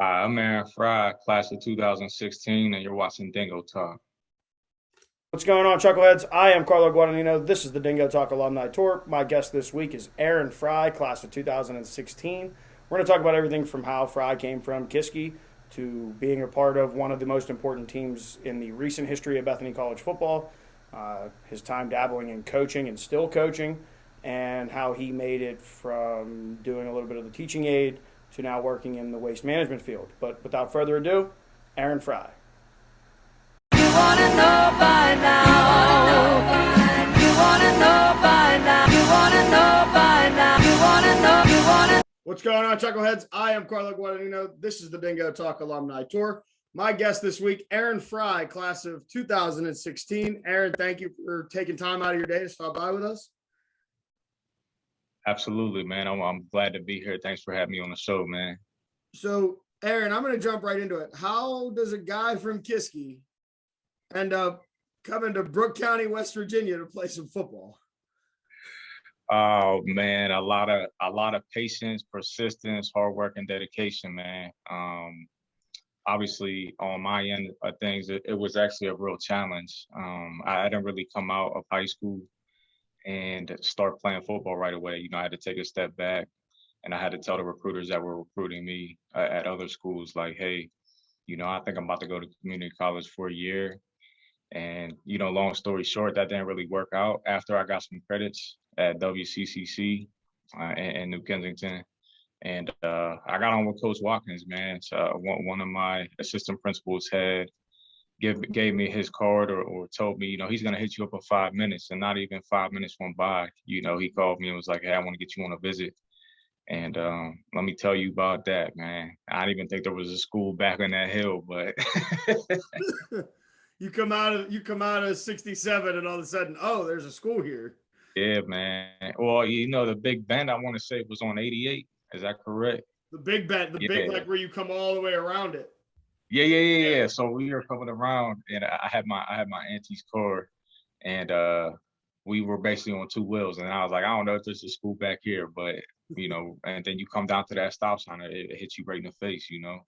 Hi, I'm Aaron Frye, class of 2016, and you're watching Dingo Talk. What's going on, Chuckleheads? I am Carlo Guadagnino. This is the Dingo Talk Alumni Tour. My guest this week is Aaron Frye, class of 2016. We're going to talk about everything from how Frye came from Kiski to being a part of one of the most important teams in the recent history of Bethany College football, his time dabbling in coaching and still coaching, and how he made it from doing a little bit of the teaching aid to now working in the waste management field. But without further ado, Aaron Frye. You wanna know by now. You wanna know by now. You wanna know by now. You wanna know. You wanna. What's going on, Chuckleheads? I am Carlo Guadagnino. This is the Dingo Talk Alumni Tour. My guest this week, Aaron Frye, class of 2016. Aaron, thank you for taking time out of your day to stop by with us. Absolutely, man. I'm glad to be here. Thanks for having me on the show, man. So, Aaron, I'm going to jump right into it. How does a guy from Kiski end up coming to Brooke County, West Virginia to play some football? Oh man, a lot of patience, persistence, hard work, and dedication, man. Obviously, on my end of things, it was actually a real challenge. I didn't really come out of high school and start playing football right away. You know, I had to take a step back, and I had to tell the recruiters that were recruiting me at other schools, like, hey, you know, I think I'm about to go to community college for a year. And, you know, long story short, that didn't really work out after I got some credits at WCCC in New Kensington. And I got on with Coach Watkins, man. So one of my assistant principals gave me his card or told me, you know, he's going to hit you up in 5 minutes. And not even 5 minutes went by. You know, he called me and was like, hey, I want to get you on a visit. And let me tell you about that, man. I didn't even think there was a school back on that hill, but You come out of 67 and all of a sudden, oh, there's a school here. yeah, man. Well, you know, the Big Bend, I want to say, was on 88. Is that correct? The big bet, big, like where you come all the way around it. Yeah. So we were coming around, and I had my auntie's car, and we were basically on two wheels. And I was like, I don't know if there's a school back here, but you know. And then you come down to that stop sign, it hits you right in the face, you know.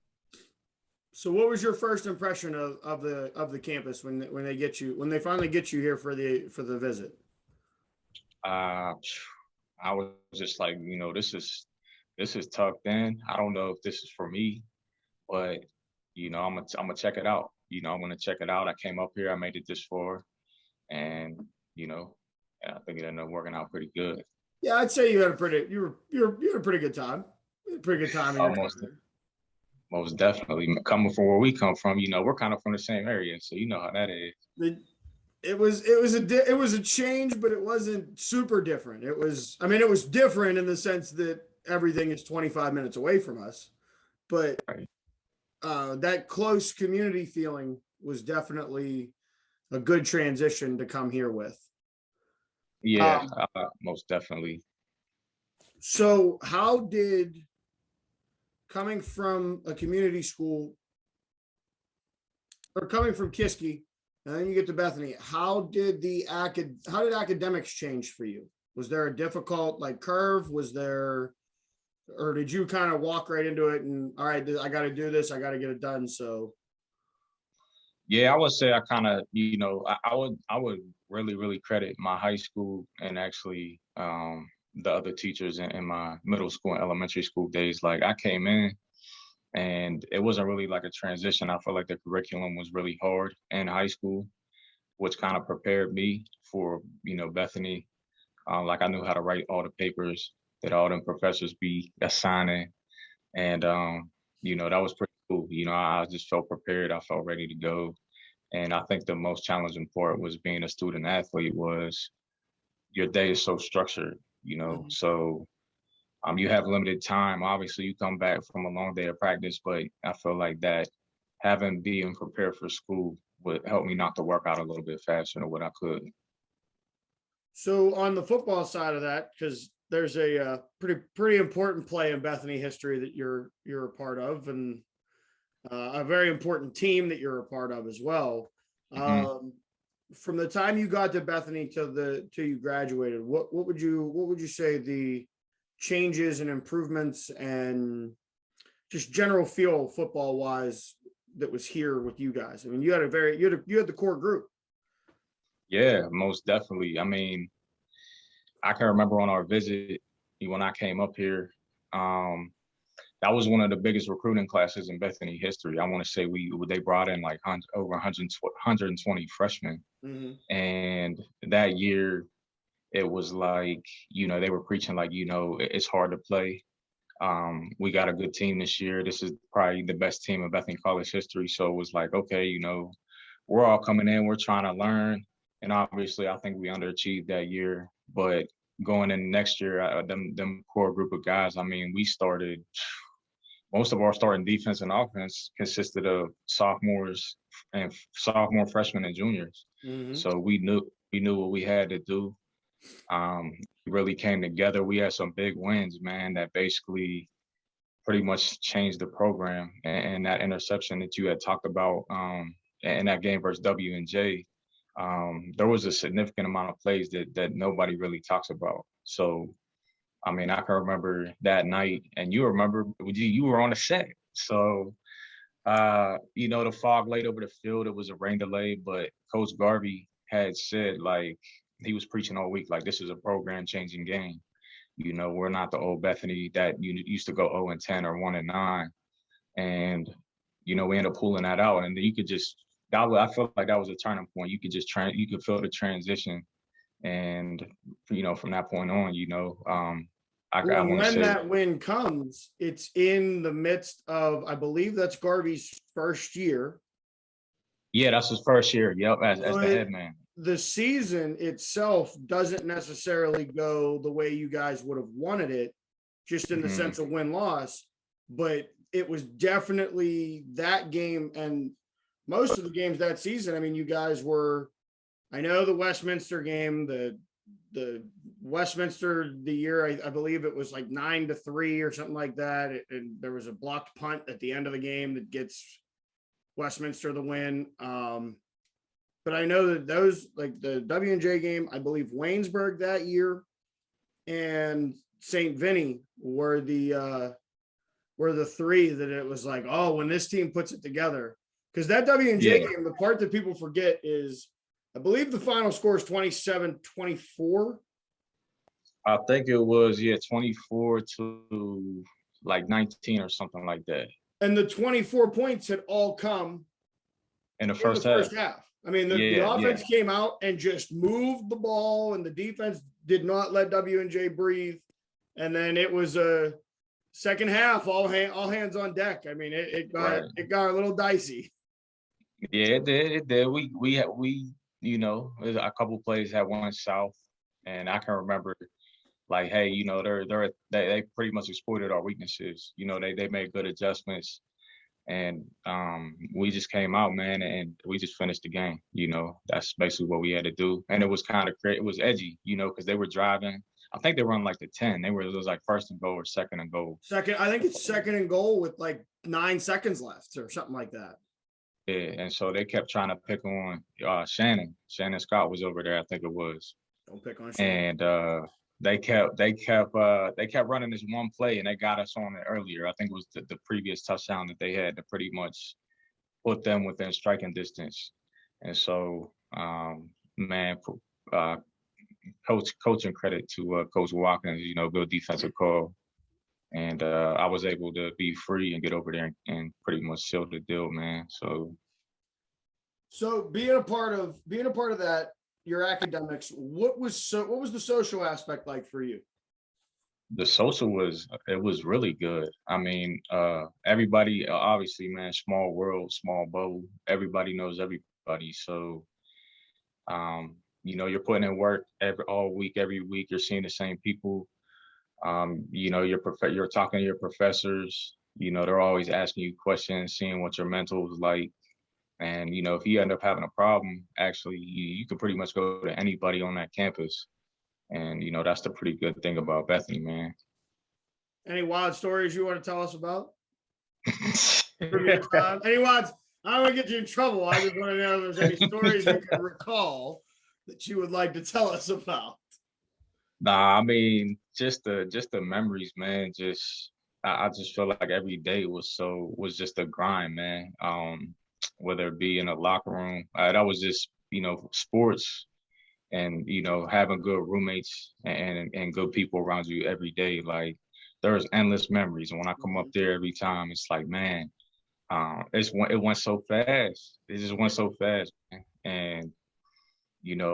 So, what was your first impression of the campus when they finally get you here for the visit? I was just like, you know, this is tucked in. I don't know if this is for me, but you know, I'm gonna check it out. You know, I'm gonna check it out. I came up here, I made it this far, and you know, I think it ended up working out pretty good. Yeah, I'd say you had a pretty good time. Pretty good time. Most definitely. Coming from where we come from, you know, we're kind of from the same area, so you know how that is. It was a change, but it wasn't super different. It was different in the sense that everything is 25 minutes away from us, but Right. That close community feeling was definitely a good transition to come here with. Yeah, most definitely. So how did coming from a community school or coming from Kiski, and then you get to Bethany, how did academics change for you? Was there a difficult curve? Or did you kind of walk right into it and, all right, I got to do this, I got to get it done? So Yeah, I would say I kind of, you know, I would really credit my high school and actually the other teachers in my middle school and elementary school days. Like I came in and it wasn't really like a transition. I felt like the curriculum was really hard in high school, which kind of prepared me for, you know, Bethany. Like I knew how to write all the papers that all them professors be assigning. And, you know, that was pretty cool. You know, I just felt prepared. I felt ready to go. And I think the most challenging part was being a student athlete was your day is so structured, you know, so you have limited time. Obviously, you come back from a long day of practice, but I feel like that being prepared for school would help me not to work out a little bit faster than what I could. So on the football side of that, because there's a pretty important play in Bethany history that you're a part of, and a very important team that you're a part of as well. Mm-hmm. From the time you got to Bethany till you graduated, what would you say the changes and improvements and just general feel football wise that was here with you guys? I mean, you had the core group. Yeah, most definitely. I mean, I can remember on our visit when I came up here, that was one of the biggest recruiting classes in Bethany history. I want to say they brought in like over 120 freshmen. Mm-hmm. And that year, it was like, they were preaching like, it's hard to play. We got a good team this year. This is probably the best team in Bethany College history. So it was like, okay, we're all coming in, we're trying to learn. And obviously, I think we underachieved that year. But going in next year, them core group of guys, I mean, most of our starting defense and offense consisted of sophomore, freshmen, and juniors. Mm-hmm. So we knew what we had to do. We really came together. We had some big wins, man, that basically pretty much changed the program. And that interception that you had talked about in that game versus W&J, there was a significant amount of plays that nobody really talks about. So, I mean, I can remember that night, and you remember, you were on the set. So, the fog laid over the field. It was a rain delay, but Coach Garvey had said, like, he was preaching all week, like, this is a program-changing game. We're not the old Bethany that used to go 0-10 or 1-9. And, we ended up pulling that out. And you could I felt like that was a turning point. You could you could feel the transition. And, from that point on, when that win comes, it's in the midst of, I believe that's Garvey's first year. Yeah, that's his first year. Yep, as the head man. The season itself doesn't necessarily go the way you guys would have wanted it, just in the sense of win-loss, but it was definitely that game. And most of the games that season, I mean, you guys were, I know the Westminster game, the Westminster, the year, I believe it was like 9-3 or something like that. And there was a blocked punt at the end of the game that gets Westminster the win. But I know that those, like the W&J game, I believe Waynesburg that year and St. Vinny were the three that it was like, oh, when this team puts it together. Because that W&J game, the part that people forget is, I believe the final score is 27-24. I think it was, 24 to like 19 or something like that. And the 24 points had all come in the first half. I mean, the offense came out and just moved the ball, and the defense did not let W&J breathe. And then it was a second half, all hands on deck. I mean, it got a little dicey. Yeah, it did. We a couple plays that went south, and I can remember, like, hey, they pretty much exploited our weaknesses. They made good adjustments. And we just came out, man, and we just finished the game. That's basically what we had to do. And it was kind of it was edgy, because they were driving. I think they were on like the 10. It was like first and goal or second and goal. I think it's second and goal with like 9 seconds left or something like that. Yeah, and so they kept trying to pick on Shannon. Shannon Scott was over there, I think it was. Don't pick on Shannon. And they kept running this one play, and they got us on it earlier. I think it was the previous touchdown that they had to pretty much put them within striking distance. And so, coaching credit to Coach Watkins, good defensive call. And I was able to be free and get over there and pretty much seal the deal, man. So being a part of that, your academics, what was the social aspect like for you? The social was really good. I mean, everybody, obviously, man, small world, small bubble. Everybody knows everybody. So, you're putting in work every week. You're seeing the same people. You're talking to your professors. They're always asking you questions, seeing what your mental is like. And, if you end up having a problem, actually, you can pretty much go to anybody on that campus. And, that's the pretty good thing about Bethany, man. Any wild stories you want to tell us about? Any wild? I don't want to get you in trouble. I just want to know if there's any stories you can recall that you would like to tell us about. Nah, I mean, just the memories, man. Just, I just feel like every day was just a grind, man. Whether it be in a locker room, that was just, sports and, having good roommates and good people around you every day. Like there's endless memories. And when I come up there every time, it's like, man, it went so fast. It just went so fast, man. And,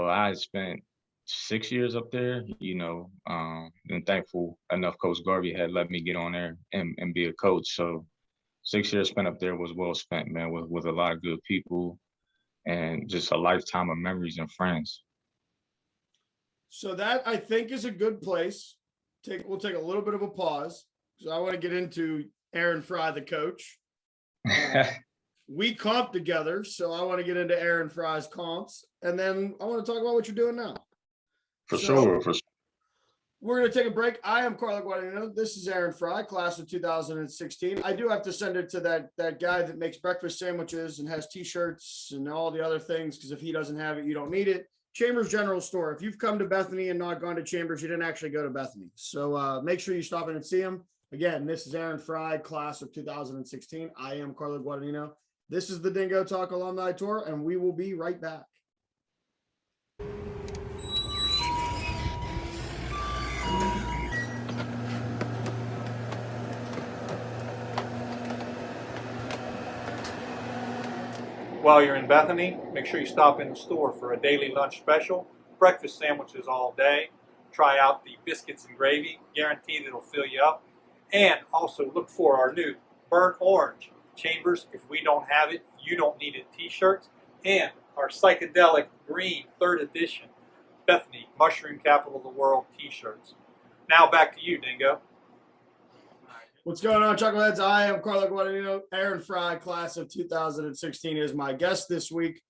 I spent 6 years up there, and thankful enough Coach Garvey had let me get on there and be a coach. So 6 years spent up there was well spent, man, with a lot of good people and just a lifetime of memories and friends. So that, I think, is a good place. We'll take a little bit of a pause because I want to get into Aaron Frye, the coach. We comp together, so I want to get into Aaron Frye's comps, and then I want to talk about what you're doing now. For sure. We're going to take a break. I am Carlo Guadagnino. This is Aaron Frye, class of 2016. I do have to send it to that guy that makes breakfast sandwiches and has T-shirts and all the other things, because if he doesn't have it, you don't need it. Chambers General Store. If you've come to Bethany and not gone to Chambers, you didn't actually go to Bethany. So make sure you stop in and see him. Again, this is Aaron Frye, class of 2016. I am Carlo Guadagnino. This is the Dingo Talk Alumni Tour, and we will be right back. While you're in Bethany, make sure you stop in the store for a daily lunch special, breakfast sandwiches all day. Try out the biscuits and gravy, guaranteed it'll fill you up. And also look for our new burnt orange Chambers, if we don't have it, you don't need it t-shirts, and our psychedelic green 3rd edition Bethany Mushroom Capital of the World t-shirts. Now back to you, Dingo. What's going on, Chuckleheads? I am Carlo Guadagnino. Aaron Frye, class of 2016, is my guest this week.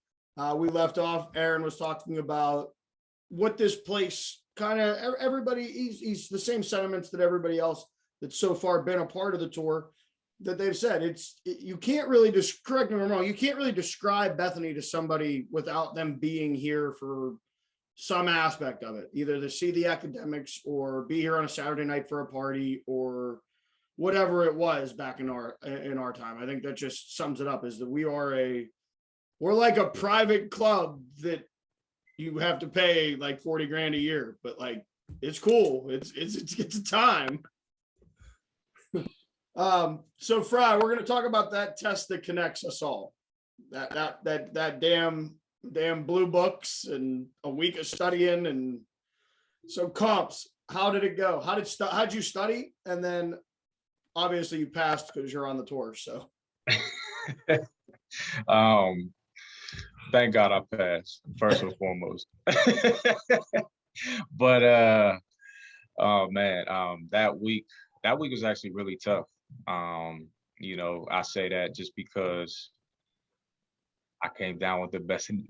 We left off, Aaron was talking about what this place kind of, everybody, he's the same sentiments that everybody else that's so far been a part of the tour that they've said. You can't really, correct me if I'm wrong, you can't really describe Bethany to somebody without them being here for some aspect of it, either to see the academics or be here on a Saturday night for a party or whatever it was back in our time. I think that just sums it up, is that we're like a private club that you have to pay like 40 grand a year, but like, it's cool. It's a time. So Frye, we're going to talk about that test that connects us all. That damn blue books and a week of studying. And so comps, how did it go? How'd you study? And then obviously you passed because you're on the tour. So thank God I passed, first and foremost. But oh man, that week was actually really tough. I say that just because I came down with the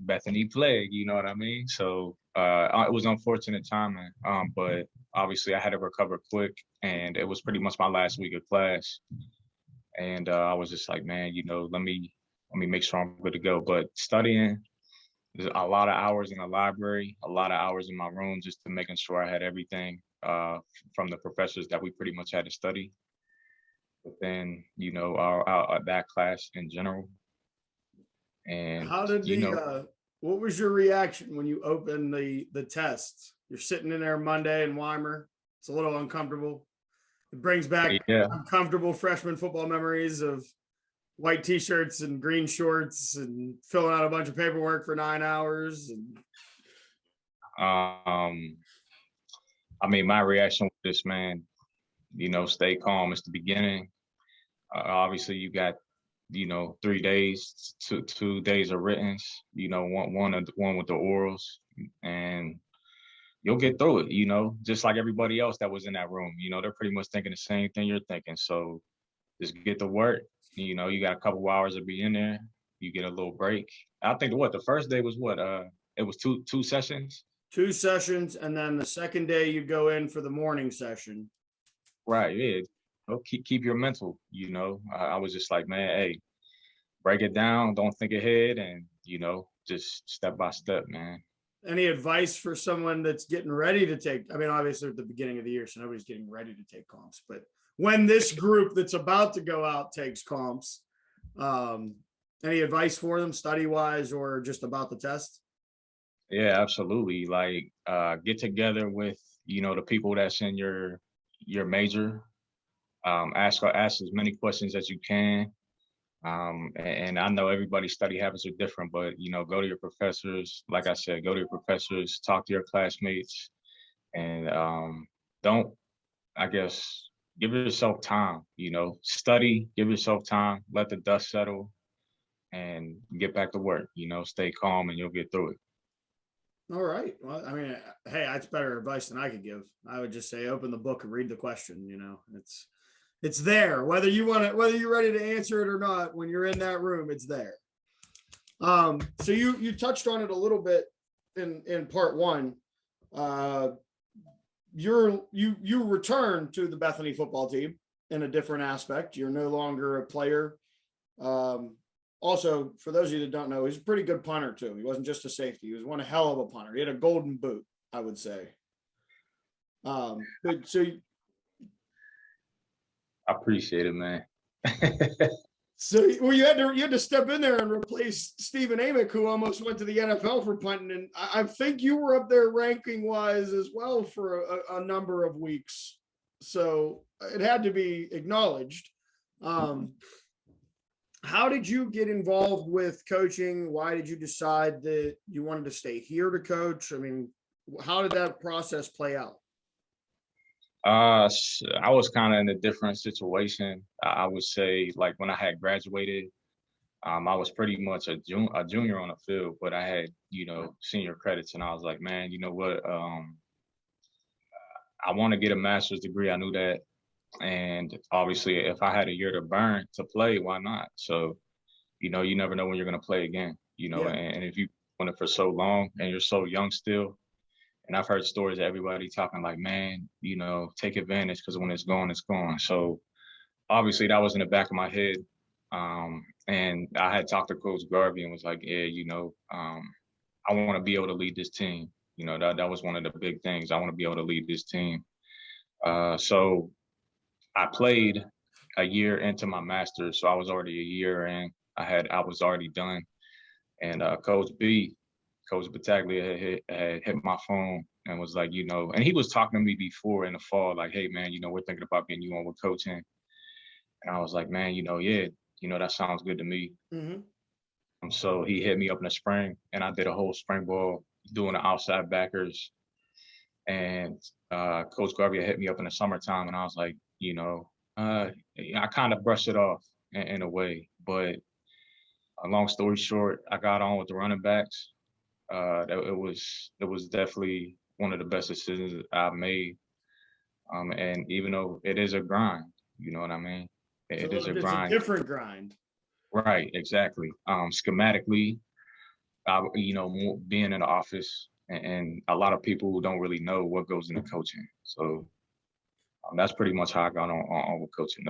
Bethany plague, you know what I mean? So it was unfortunate timing, but obviously I had to recover quick, and it was pretty much my last week of class. And I was just like, man, let me make sure I'm good to go. But studying, there's a lot of hours in the library, a lot of hours in my room, just to making sure I had everything from the professors that we pretty much had to study. But then, our that class in general. And how did what was your reaction when you opened the test? You're sitting in there Monday in Weimar. It's a little uncomfortable. It brings back uncomfortable freshman football memories of white t-shirts and green shorts and filling out a bunch of paperwork for 9 hours. And I mean, my reaction was this, man, stay calm. It's the beginning. Obviously you got 3 days, 2 days of writtens, one with the orals, and you'll get through it, just like everybody else that was in that room. They're pretty much thinking the same thing you're thinking. So just get to work. You got a couple hours to be in there. You get a little break. I think the first day was it was two sessions. 2 sessions, and then the second day you go in for the morning session. Right, yeah. Keep your mental, I was just like, man, hey, break it down, don't think ahead, and just step by step, man. Any advice for someone that's getting ready to take, I mean, obviously at the beginning of the year, so nobody's getting ready to take comps, but when this group that's about to go out takes comps, any advice for them study wise or just about the test? Yeah, absolutely. Like, get together with, the people that's in your major. Ask as many questions as you can. And I know everybody's study habits are different, but go to your professors. Like I said, go to your professors, talk to your classmates, and don't, I guess, give yourself time. Study, give yourself time, let the dust settle, and get back to work. Stay calm, and you'll get through it. All right. Well, I mean, hey, that's better advice than I could give. I would just say, open the book and read the question. It's there, whether you're ready to answer it or not. When you're in that room, it's there. So you touched on it a little bit in part one. You return to the Bethany football team in a different aspect. You're no longer a player. Also, for those of you that don't know, he's a pretty good punter too. He wasn't just a safety. He was one hell of a punter. He had a golden boot, I would say. But so I appreciate it, man. Well, you had to step in there and replace Stephen Amick, who almost went to the NFL for punting, and I think you were up there ranking wise as well for a number of weeks. So it had to be acknowledged. How did you get involved with coaching? Why did you decide that you wanted to stay here to coach? I mean, how did that process play out? I was kind of in a different situation. I would say, like, when I had graduated, I was pretty much a junior on the field, but I had, senior credits, and I was like, man, you know what? I want to get a master's degree. I knew that. And obviously, if I had a year to burn to play, why not? So, you never know when you're going to play again, Yeah. and if you want it for so long and you're so young still. And I've heard stories of everybody talking like, man, take advantage, because when it's gone, it's gone. So obviously that was in the back of my head. And I had talked to Coach Garvey and was like, yeah, I want to be able to lead this team. That was one of the big things. I want to be able to lead this team. So I played a year into my master's. So I was already a year in. I was already done. And Coach Battaglia had hit my phone and was like, and he was talking to me before in the fall, like, hey, man, we're thinking about getting you on with coaching. And I was like, man, yeah, that sounds good to me. Mm-hmm. So he hit me up in the spring, and I did a whole spring ball doing the outside backers. And Coach Garvey hit me up in the summertime, and I was like, I kind of brushed it off in a way. But long story short, I got on with the running backs. It was definitely one of the best decisions I've made. And even though it is a grind, you know what I mean? It is a grind. It's a different grind. Right, exactly. Schematically, being in the office, and a lot of people don't really know what goes into coaching. So that's pretty much how I got on with coaching.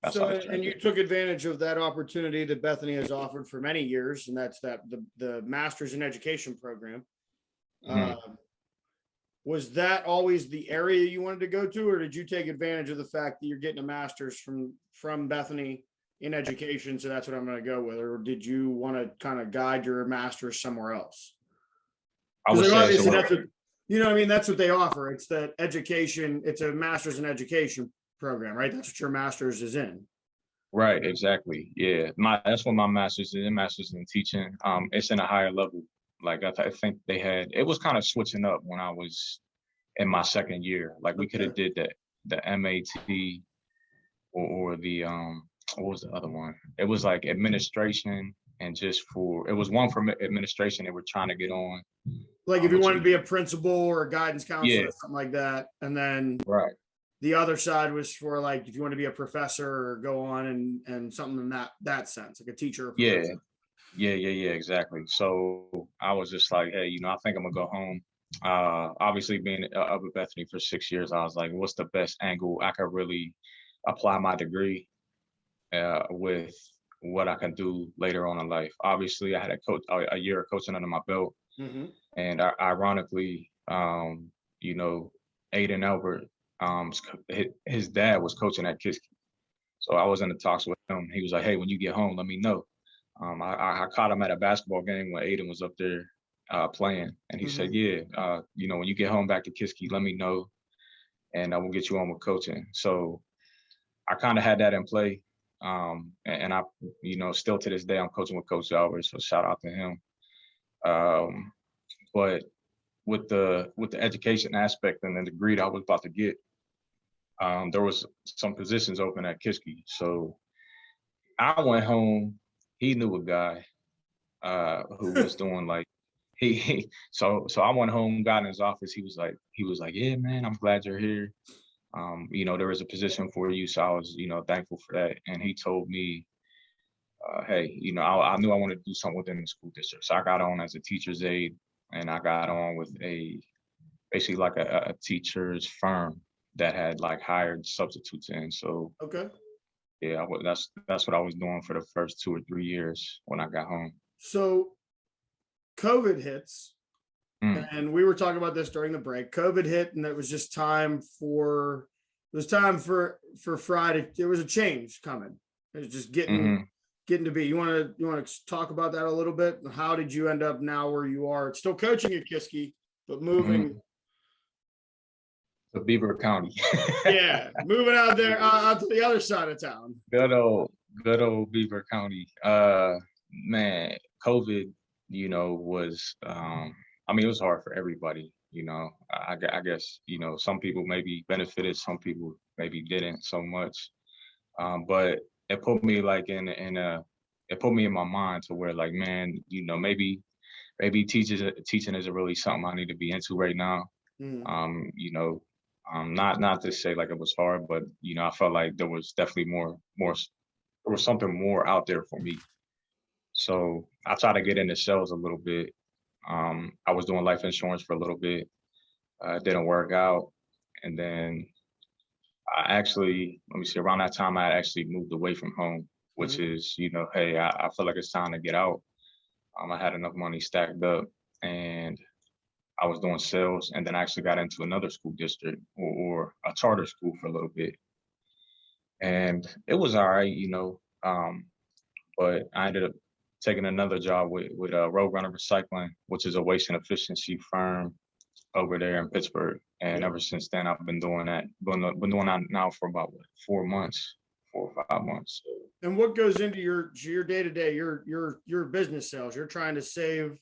And you took advantage of that opportunity that Bethany has offered for many years, and that's the Master's in Education program. Mm-hmm. Was that always the area you wanted to go to, or did you take advantage of the fact that you're getting a master's from Bethany in education, so that's what I'm going to go with, or did you want to kind of guide your master's somewhere else? I would say obviously that's what, that's what they offer. It's that education. It's a master's in education program, right? That's what your master's is in. Right, exactly. Yeah, that's what my master's is in. Master's in teaching. It's in a higher level. Like I think it was kind of switching up when I was in my second year. Like we could have did the MAT or the what was the other one? It was like administration, and it was one for administration they were trying to get on. Like if you wanted to be a principal or a guidance counselor or something like that, and then right. The other side was for like if you want to be a professor or go on and something in that sense, like a teacher. Or Yeah, exactly. So I was just like, hey, I think I'm gonna go home. Obviously being up at Bethany for 6 years, I was like, what's the best angle I could really apply my degree with what I can do later on in life. Obviously I had a year of coaching under my belt. Mm-hmm. And ironically, you know, Aiden Albert, his dad was coaching at Kiski. So I was in the talks with him. He was like, "Hey, when you get home, let me know." I caught him at a basketball game when Aiden was up there playing, and he said, "Yeah, you know, when you get home back to Kiski, let me know, and I will get you on with coaching." So I kind of had that in play, and I, you know, still to this day, I'm coaching with Coach Albert, so shout out to him. Um, but with the education aspect and the degree that I was about to get, there was some positions open at Kiski. So I went home. He knew a guy who was doing like so I went home, got in his office. He was like, "Yeah, man, I'm glad you're here. You know, there was a position for you." So I was, you know, thankful for that. And he told me, "Hey, you know, I knew I wanted to do something within the school district." So I got on as a teacher's aide, and I got on with basically like a teacher's firm that had like hired substitutes in. So Okay. yeah, that's what I was doing for the first 2 or 3 years when I got home. So COVID hits, Mm, and we were talking about this during the break. COVID hit, and it was just time for Friday. It was a change coming. It was just hmm getting to be. You want to talk about that a little bit? How did you end up now where you are? Still coaching at Kiski, but moving. hmm To Beaver County. Yeah, moving out there out to the other side of town. Good old, good old Beaver County. Man, COVID, you know, was, I mean, it was hard for everybody, you know. I guess, you know, some people maybe benefited, some people maybe didn't so much. But it put me like it put me in my mind to where like, man, you know, maybe teaching isn't really something I need to be into right now. Mm. You know, not to say like it was hard, but you know, I felt like there was definitely more there was something more out there for me. So I tried to get into sales a little bit. I was doing life insurance for a little bit. It didn't work out, and then I actually, let me see, around that time I actually moved away from home, which Mm-hmm. is, you know, hey, I feel like it's time to get out. I had enough money stacked up, and I was doing sales, and then I actually got into another school district or a charter school for a little bit, and it was all right, you know. But I ended up taking another job with Roadrunner Recycling, which is a waste and efficiency firm over there in Pittsburgh. And Yeah. ever since then, I've been doing that. Been doing that now for about what, 4 months, 4 or 5 months. And what goes into your day to day, your business sales? You're trying to save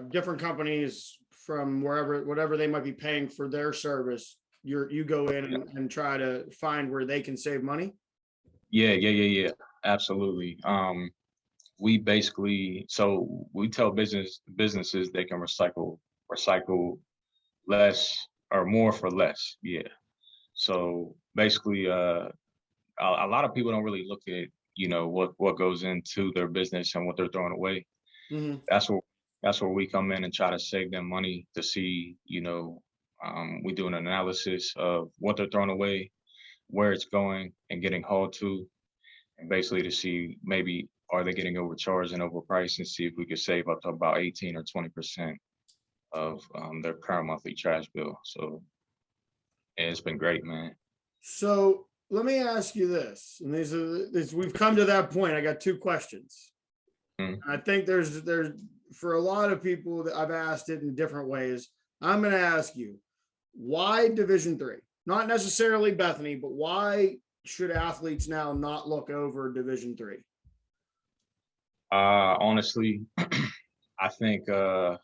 different companies from whatever they might be paying for their service. You go in and try to find where they can save money. Yeah. Absolutely. We basically, so we tell businesses they can recycle less or more for less. Yeah. So basically, a lot of people don't really look at, you know, what goes into their business and what they're throwing away. Mm-hmm. That's where we come in and try to save them money to see, you know, we do an analysis of what they're throwing away, where it's going and getting hauled to, and basically to see maybe are they getting overcharged and overpriced, and see if we could save up to about 18 or 20% of their current monthly trash bill. So yeah, it's been great, man. So let me ask you this, and we've come to that point. I got two questions. Mm. I think there's for a lot of people that I've asked it in different ways. I'm going to ask you, why Division III? Not necessarily Bethany, but why should athletes now not look over Division III? Honestly, I think the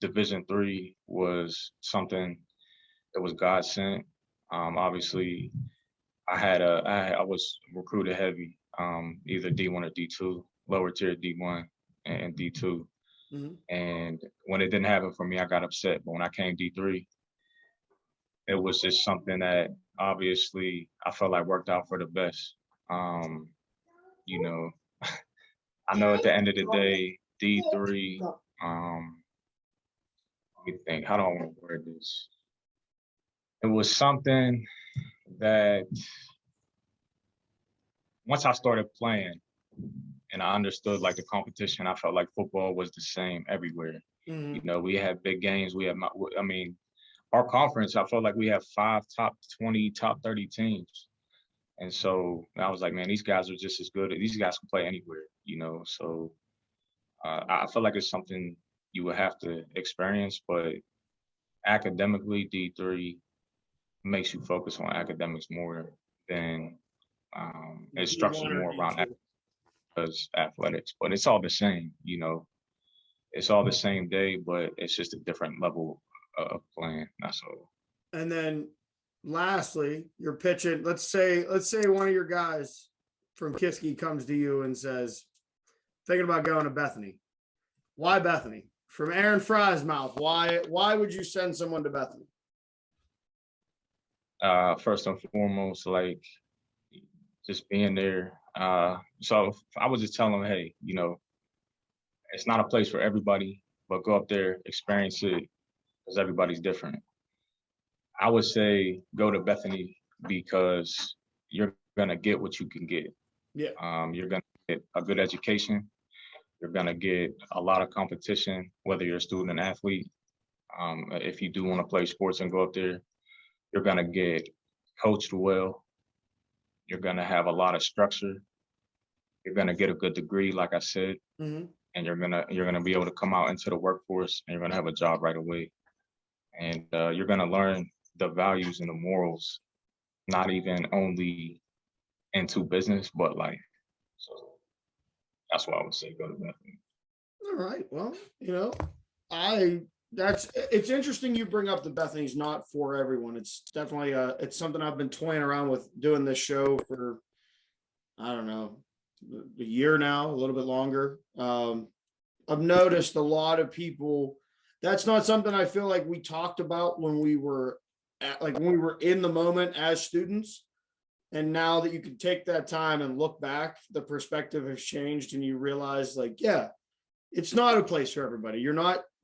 Division III was something that was God sent. Obviously, I was recruited heavy, either D1 or D2, lower tier D1 and D2. Mm-hmm. And when it didn't happen for me, I got upset. But when I came D3, it was just something that obviously I felt like worked out for the best. You know, I know at the end of the day, D3, let me think, how do I want to word this? It was something that once I started playing, and I understood like the competition. I felt like football was the same everywhere. You know, we had big games. We had, I mean, our conference, I felt like we have 5 top 20, top 30 teams. And so I was like, man, these guys are just as good. These guys can play anywhere, you know. So I feel like it's something you would have to experience, but academically, D3 makes you focus on academics more than it's structured more around athletics. But it's all the same, you know. It's all the same day, but it's just a different level of playing. That's all. And then lastly, you're pitching. Let's say one of your guys from Kiski comes to you and says, thinking about going to Bethany. Why Bethany? From Aaron Frye's mouth, why would you send someone to Bethany? First and foremost, like just being there. So I would just tell them, hey, you know, it's not a place for everybody, but go up there, experience it, because everybody's different. I would say go to Bethany because you're gonna get what you can get. Yeah. You're gonna get a good education. You're gonna get a lot of competition, whether you're a student or athlete. If you do want to play sports and go up there, you're gonna get coached well. You're gonna have a lot of structure. You're gonna get a good degree, like I said, and you're gonna be able to come out into the workforce and you're gonna have a job right away. And you're gonna learn the values and the morals, not even only into business, but life. So that's why I would say go to Bethany. All right. Well, you know, it's interesting you bring up the Bethany's not for everyone. It's definitely it's something I've been toying around with doing this show for, I don't know, a year now, a little bit longer. I've noticed a lot of people, that's not something I feel like we talked about when we were in the moment as students. And now that you can take that time and look back, the perspective has changed and you realize like, yeah, it's not a place for everybody.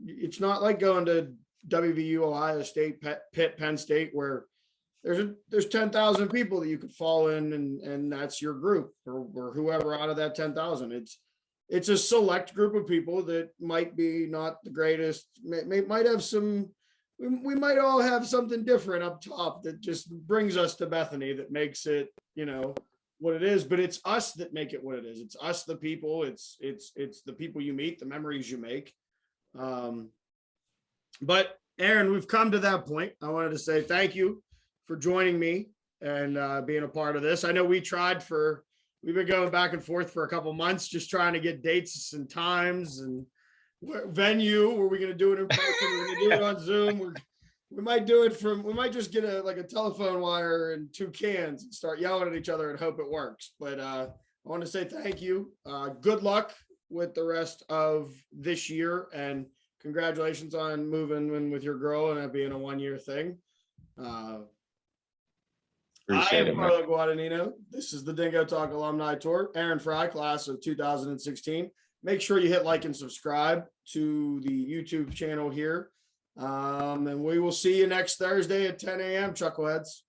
It's not like going to WVU, Ohio State, Pitt, Penn State, where there's 10,000 people that you could fall in and that's your group or whoever out of that 10,000. It's a select group of people that might be not the greatest, might have some, we might all have something different up top that just brings us to Bethany that makes it, you know, what it is, but it's us that make it what it is. It's us, the people, it's the people you meet, the memories you make. But Aaron, we've come to that point. I wanted to say thank you for joining me and being a part of this. I know we've been going back and forth for a couple months, just trying to get dates and times and venue. Were we going to do it in person? We're going to do it on Zoom. We might do it we might just get a telephone wire and 2 cans and start yelling at each other and hope it works. But I want to say thank you. Good luck with the rest of this year and congratulations on moving in with your girl and it being a 1-year thing. Appreciate it, man. Carlo Guadagnino. This is the Dingo Talk Alumni Tour. Aaron Frye, class of 2016. Make sure you hit like and subscribe to the YouTube channel here. And we will see you next Thursday at 10 a.m. Chuckleheads.